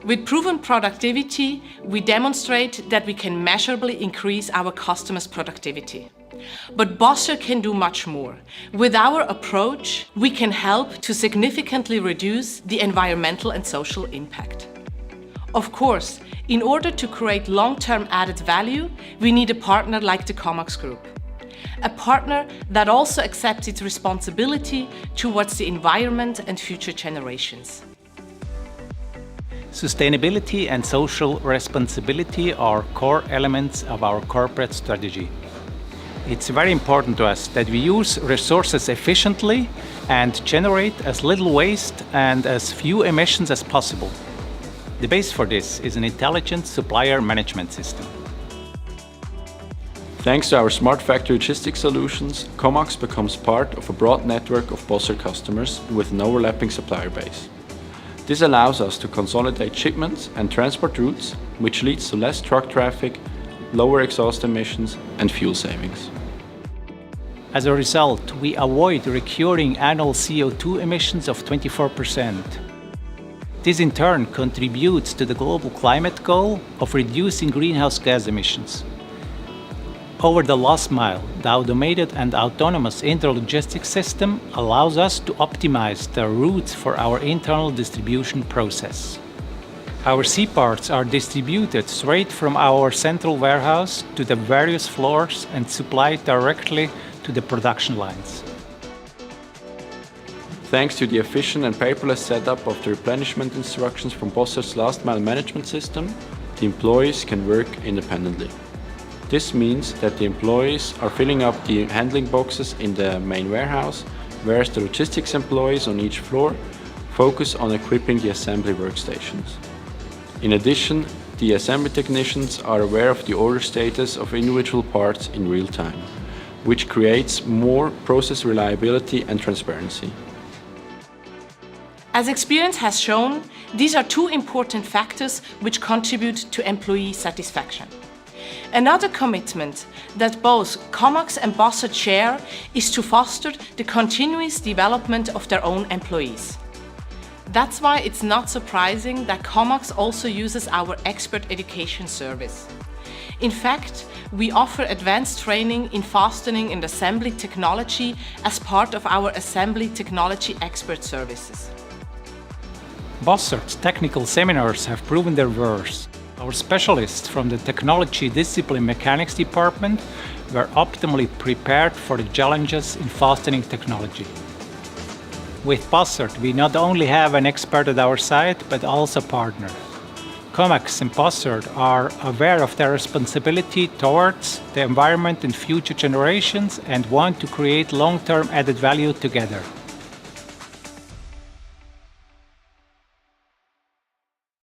With proven productivity, we demonstrate that we can measurably increase our customers' productivity. But Bossard can do much more. With our approach, we can help to significantly reduce the environmental and social impact. Of course, in order to create long-term added value, we need a partner like the Komax Group. A partner that also accepts its responsibility towards the environment and future generations. Sustainability and social responsibility are core elements of our corporate strategy. It's very important to us that we use resources efficiently and generate as little waste and as few emissions as possible. The base for this is an intelligent supplier management system. Thanks to our smart factory logistics solutions, Komax becomes part of a broad network of Bossard customers with an overlapping supplier base. This allows us to consolidate shipments and transport routes, which leads to less truck traffic, lower exhaust emissions and fuel savings. As a result, we avoid recurring annual CO2 emissions of 24%. This in turn contributes to the global climate goal of reducing greenhouse gas emissions. Over the last mile, the automated and autonomous intralogistics system allows us to optimize the routes for our internal distribution process. Our C-parts are distributed straight from our central warehouse to the various floors and supplied directly to the production lines. Thanks to the efficient and paperless setup of the replenishment instructions from Bossard's last mile management system, the employees can work independently. This means that the employees are filling up the handling boxes in the main warehouse, whereas the logistics employees on each floor focus on equipping the assembly workstations. In addition, the assembly technicians are aware of the order status of individual parts in real time, which creates more process reliability and transparency. As experience has shown, these are two important factors which contribute to employee satisfaction. Another commitment that both Komax and Bossard share is to foster the continuous development of their own employees. That's why it's not surprising that Komax also uses our expert education service. In fact, we offer advanced training in fastening and assembly technology as part of our assembly technology expert services. Bossard's technical seminars have proven their worth. Our specialists from the technology discipline mechanics department were optimally prepared for the challenges in fastening technology. With Bossard, we not only have an expert at our side, but also a partner. Komax and Bossard are aware of their responsibility towards the environment and future generations and want to create long-term added value together.